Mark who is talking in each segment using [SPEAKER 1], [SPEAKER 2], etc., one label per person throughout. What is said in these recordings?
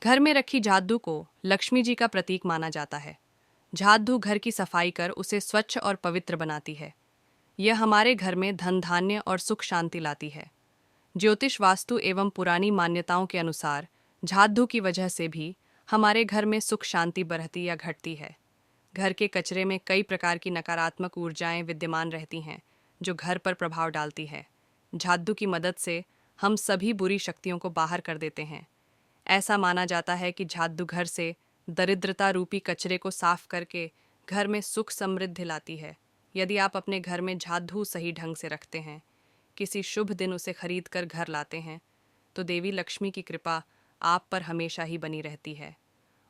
[SPEAKER 1] घर में रखी झाड़ू को लक्ष्मी जी का प्रतीक माना जाता है। झाड़ू घर की सफाई कर उसे स्वच्छ और पवित्र बनाती है। यह हमारे घर में धन धान्य और सुख शांति लाती है। ज्योतिष वास्तु एवं पुरानी मान्यताओं के अनुसार झाड़ू की वजह से भी हमारे घर में सुख शांति बढ़ती या घटती है। घर के कचरे में कई प्रकार की नकारात्मक ऊर्जाएं विद्यमान रहती हैं, जो घर पर प्रभाव डालती है। झाड़ू की मदद से हम सभी बुरी शक्तियों को बाहर कर देते हैं। ऐसा माना जाता है कि झाड़ू घर से दरिद्रता रूपी कचरे को साफ करके घर में सुख समृद्धि लाती है। यदि आप अपने घर में झाड़ू सही ढंग से रखते हैं, किसी शुभ दिन उसे खरीद कर घर लाते हैं, तो देवी लक्ष्मी की कृपा आप पर हमेशा ही बनी रहती है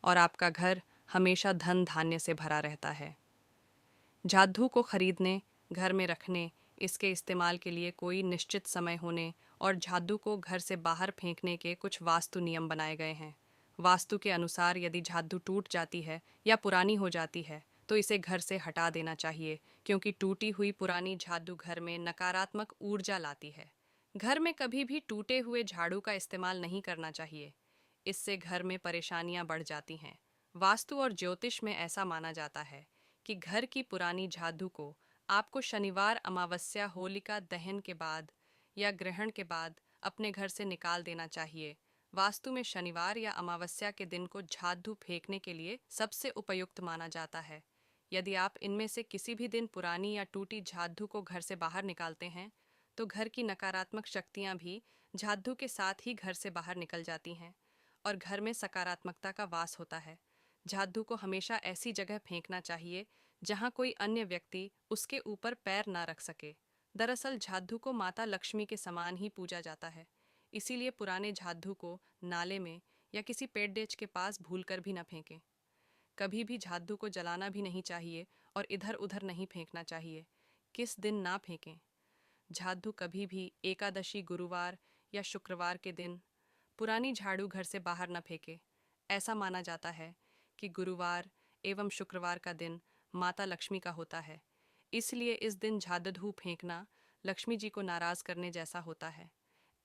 [SPEAKER 1] और आपका घर हमेशा धन धान्य से भरा रहता है। झाड़ू को खरीदने, घर में रखने, इसके इस्तेमाल के लिए कोई निश्चित समय होने और झाड़ू को घर से बाहर फेंकने के कुछ वास्तु नियम बनाए गए हैं। वास्तु के अनुसार यदि झाड़ू टूट जाती है या पुरानी हो जाती है तो इसे घर से हटा देना चाहिए, क्योंकि टूटी हुई पुरानी झाड़ू घर में नकारात्मक ऊर्जा लाती है। घर में कभी भी टूटे हुए झाड़ू का इस्तेमाल नहीं करना चाहिए, इससे घर में परेशानियां बढ़ जाती हैं। वास्तु और ज्योतिष में ऐसा माना जाता है कि घर की पुरानी झाड़ू को आपको शनिवार, अमावस्या, होलिका दहन के बाद या ग्रहण के बाद अपने घर से निकाल देना चाहिए। वास्तु में शनिवार या अमावस्या के दिन को झाड़ू फेंकने के लिए सबसे उपयुक्त माना जाता है। यदि आप इनमें से किसी भी दिन पुरानी या टूटी झाड़ू को घर से बाहर निकालते हैं, तो घर की नकारात्मक शक्तियां भी झाड़ू के साथ ही घर से बाहर निकल जाती हैं और घर में सकारात्मकता का वास होता है। झाड़ू को हमेशा ऐसी जगह फेंकना चाहिए जहां कोई अन्य व्यक्ति उसके ऊपर पैर ना रख सके। दरअसल झाड़ू को माता लक्ष्मी के समान ही पूजा जाता है, इसीलिए पुराने झाड़ू को नाले में या किसी पेड़ डेच के पास भूलकर भी न फेंकें। कभी भी झाड़ू को जलाना भी नहीं चाहिए और इधर उधर नहीं फेंकना चाहिए। किस दिन ना फेंकें? झाड़ू कभी भी एकादशी, गुरुवार या शुक्रवार के दिन पुरानी झाड़ू घर से बाहर न फेंके। ऐसा माना जाता है कि गुरुवार एवं शुक्रवार का दिन माता लक्ष्मी का होता है, इसलिए इस दिन झाड़ू फेंकना लक्ष्मी जी को नाराज करने जैसा होता है।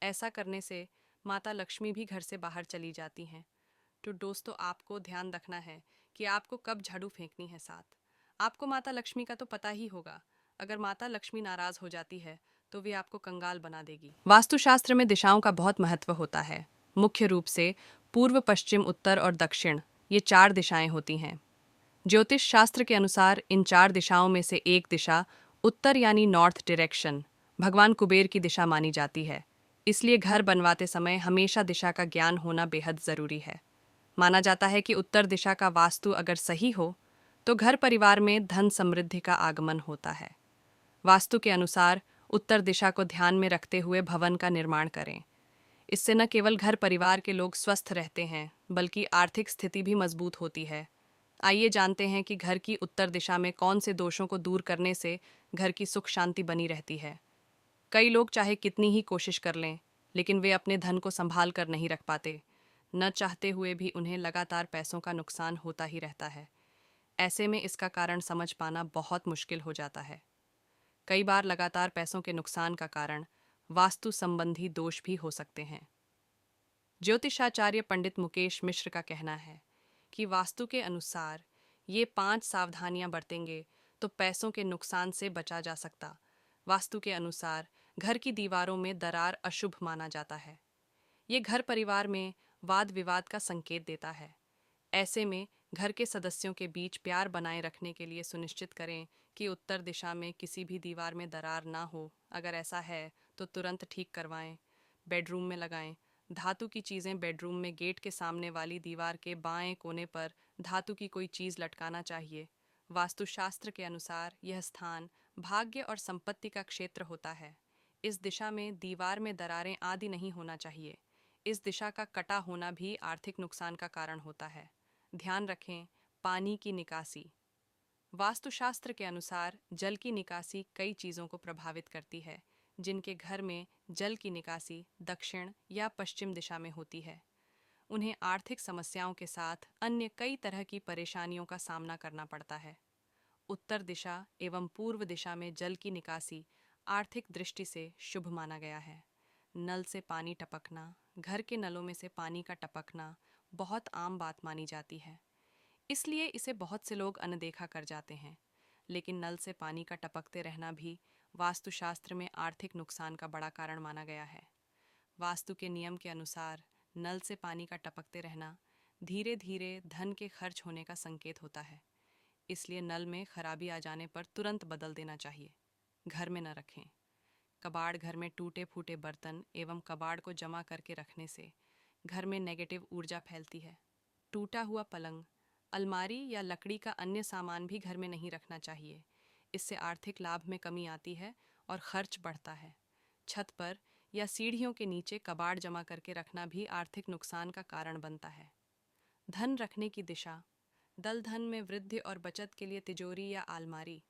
[SPEAKER 1] ऐसा करने से माता लक्ष्मी भी घर से बाहर चली जाती हैं। तो दोस्तों, आपको ध्यान रखना है कि आपको कब झाड़ू फेंकनी है। साथ आपको माता लक्ष्मी का तो पता ही होगा। अगर माता लक्ष्मी नाराज हो जाती है तो वे आपको कंगाल बना देगी। वास्तुशास्त्र में दिशाओं का बहुत महत्व होता है। मुख्य रूप से पूर्व, पश्चिम, उत्तर और दक्षिण, ये 4 दिशाएं होती हैं। ज्योतिष शास्त्र के अनुसार इन 4 दिशाओं में से एक दिशा उत्तर यानी नॉर्थ डायरेक्शन भगवान कुबेर की दिशा मानी जाती है। इसलिए घर बनवाते समय हमेशा दिशा का ज्ञान होना बेहद जरूरी है। माना जाता है कि उत्तर दिशा का वास्तु अगर सही हो तो घर परिवार में धन समृद्धि का आगमन होता है। वास्तु के अनुसार उत्तर दिशा को ध्यान में रखते हुए भवन का निर्माण करें। इससे न केवल घर परिवार के लोग स्वस्थ रहते हैं, बल्कि आर्थिक स्थिति भी मजबूत होती है। आइए जानते हैं कि घर की उत्तर दिशा में कौन से दोषों को दूर करने से घर की सुख शांति बनी रहती है। कई लोग चाहे कितनी ही कोशिश कर लें, लेकिन वे अपने धन को संभाल कर नहीं रख पाते। न चाहते हुए भी उन्हें लगातार पैसों का नुकसान होता ही रहता है। ऐसे में इसका कारण समझ पाना बहुत मुश्किल हो जाता है। कई बार लगातार पैसों के नुकसान का कारण वास्तु संबंधी दोष भी हो सकते हैं। ज्योतिषाचार्य पंडित मुकेश मिश्र का कहना है कि वास्तु के अनुसार ये 5 सावधानियां बरतेंगे तो पैसों के नुकसान से बचा जा सकता। वास्तु के अनुसार घर की दीवारों में दरार अशुभ माना जाता है। ये घर परिवार में वाद विवाद का संकेत देता है। ऐसे में घर के सदस्यों के बीच प्यार बनाए रखने के लिए सुनिश्चित करें कि उत्तर दिशा में किसी भी दीवार में दरार ना हो। अगर ऐसा है तो तुरंत ठीक करवाएं। बेडरूम में लगाएं। धातु की चीज़ें बेडरूम में गेट के सामने वाली दीवार के बाएं कोने पर धातु की कोई चीज़ लटकाना चाहिए। वास्तुशास्त्र के अनुसार यह स्थान भाग्य और संपत्ति का क्षेत्र होता है। इस दिशा में दीवार में दरारें आदि नहीं होना चाहिए। इस दिशा का कटा होना भी आर्थिक नुकसान का कारण होता है। ध्यान रखें, पानी की निकासी। वास्तुशास्त्र के अनुसार जल की निकासी कई चीज़ों को प्रभावित करती है, जिनके घर में जल की निकासी दक्षिण या पश्चिम दिशा में होती है। उन्हें आर्थिक समस्याओं के साथ अन्य कई तरह की परेशानियों का सामना करना पड़ता है। उत्तर दिशा एवं पूर्व दिशा में जल की निकासी आर्थिक दृष्टि से शुभ माना गया है। नल से पानी टपकना, घर के नलों में से पानी का टपकना बहुत आम बात मानी जाती है, इसलिए इसे बहुत से लोग अनदेखा कर जाते हैं। लेकिन नल से पानी का टपकते रहना भी वास्तुशास्त्र में आर्थिक नुकसान का बड़ा कारण माना गया है। वास्तु के नियम के अनुसार नल से पानी का टपकते रहना धीरे धीरे धन के खर्च होने का संकेत होता है। इसलिए नल में खराबी आ जाने पर तुरंत बदल देना चाहिए। घर में न रखें। कबाड़ घर में टूटे फूटे बर्तन एवं कबाड़ को जमा करके रखने से घर में नेगेटिव ऊर्जा फैलती है। टूटा हुआ पलंग, अलमारी या लकड़ी का अन्य सामान भी घर में नहीं रखना चाहिए। इससे आर्थिक लाभ में कमी आती है और खर्च बढ़ता है। छत पर या सीढ़ियों के नीचे कबाड़ जमा करके रखना भी आर्थिक नुकसान का कारण बनता है। धन रखने की दिशा। दल धन में वृद्धि और बचत के लिए तिजोरी या अलमारी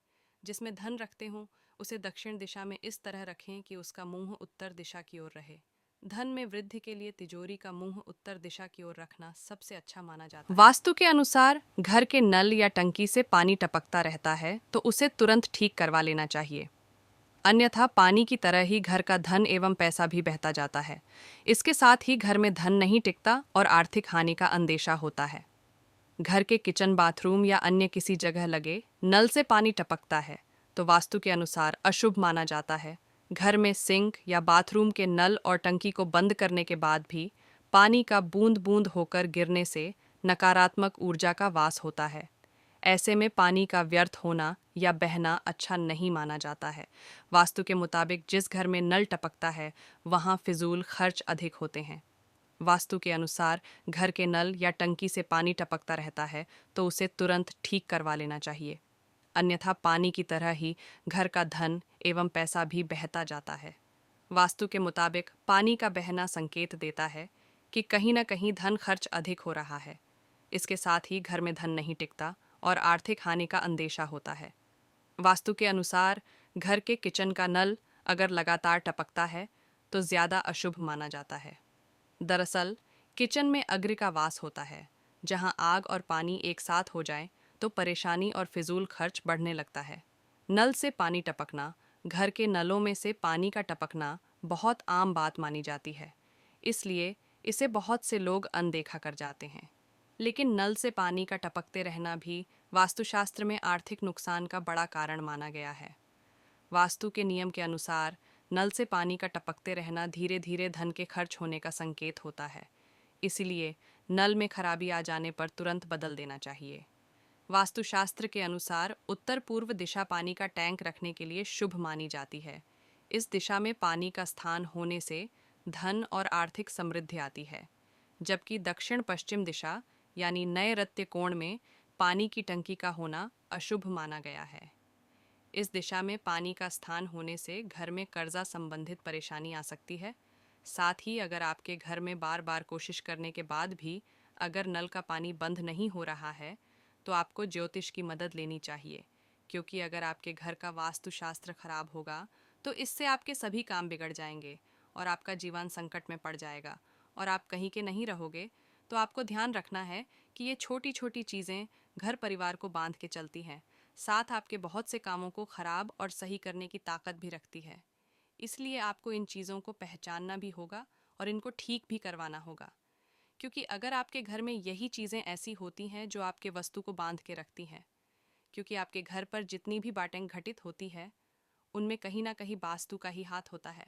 [SPEAKER 1] जिसमें धन रखते हों उसे दक्षिण दिशा में इस तरह रखें कि उसका मुंह उत्तर दिशा की ओर रहे। धन में वृद्धि के लिए तिजोरी का मुंह उत्तर दिशा की ओर रखना सबसे अच्छा माना जाता है। वास्तु के अनुसार घर के नल या टंकी से पानी टपकता रहता है तो उसे तुरंत ठीक करवा लेना चाहिए, अन्यथा पानी की तरह ही घर का धन एवं पैसा भी बहता जाता है। इसके साथ ही घर में धन नहीं टिकता और आर्थिक हानि का अंदेशा होता है। घर के किचन, बाथरूम या अन्य किसी जगह लगे नल से पानी टपकता है तो वास्तु के अनुसार अशुभ माना जाता है। घर में सिंक या बाथरूम के नल और टंकी को बंद करने के बाद भी पानी का बूंद बूंद होकर गिरने से नकारात्मक ऊर्जा का वास होता है। ऐसे में पानी का व्यर्थ होना या बहना अच्छा नहीं माना जाता है। वास्तु के मुताबिक जिस घर में नल टपकता है वहाँ फिजूल खर्च अधिक होते हैं। वास्तु के अनुसार घर के नल या टंकी से पानी टपकता रहता है तो उसे तुरंत ठीक करवा लेना चाहिए, अन्यथा पानी की तरह ही घर का धन एवं पैसा भी बहता जाता है। वास्तु के मुताबिक पानी का बहना संकेत देता है कि कहीं न कहीं धन खर्च अधिक हो रहा है। इसके साथ ही घर में धन नहीं टिकता और आर्थिक हानि का अंदेशा होता है। वास्तु के अनुसार घर के किचन का नल अगर लगातार टपकता है तो ज़्यादा अशुभ माना जाता है। दरअसल किचन में अग्नि का वास होता है। जहां आग और पानी एक साथ हो जाए तो परेशानी और फिजूल खर्च बढ़ने लगता है। नल से पानी टपकना, घर के नलों में से पानी का टपकना बहुत आम बात मानी जाती है, इसलिए इसे बहुत से लोग अनदेखा कर जाते हैं। लेकिन नल से पानी का टपकते रहना भी वास्तुशास्त्र में आर्थिक नुकसान का बड़ा कारण माना गया है। वास्तु के नियम के अनुसार नल से पानी का टपकते रहना धीरे धीरे धन के खर्च होने का संकेत होता है, इसलिए नल में खराबी आ जाने पर तुरंत बदल देना चाहिए। वास्तुशास्त्र के अनुसार उत्तर पूर्व दिशा पानी का टैंक रखने के लिए शुभ मानी जाती है। इस दिशा में पानी का स्थान होने से धन और आर्थिक समृद्धि आती है, जबकि दक्षिण पश्चिम दिशा यानी नैऋत्य कोण में पानी की टंकी का होना अशुभ माना गया है। इस दिशा में पानी का स्थान होने से घर में कर्जा संबंधित परेशानी आ सकती है। साथ ही अगर आपके घर में बार बार कोशिश करने के बाद भी अगर नल का पानी बंद नहीं हो रहा है तो आपको ज्योतिष की मदद लेनी चाहिए, क्योंकि अगर आपके घर का वास्तुशास्त्र खराब होगा तो इससे आपके सभी काम बिगड़ जाएंगे और आपका जीवन संकट में पड़ जाएगा और आप कहीं के नहीं रहोगे। तो आपको ध्यान रखना है कि ये छोटी छोटी चीज़ें घर परिवार को बांध के चलती हैं, साथ आपके बहुत से कामों को खराब और सही करने की ताकत भी रखती है। इसलिए आपको इन चीज़ों को पहचानना भी होगा और इनको ठीक भी करवाना होगा, क्योंकि अगर आपके घर में यही चीज़ें ऐसी होती हैं जो आपके वस्तु को बांध के रखती हैं, क्योंकि आपके घर पर जितनी भी बातें घटित होती है उनमें कहीं ना कहीं वास्तु का ही हाथ होता है।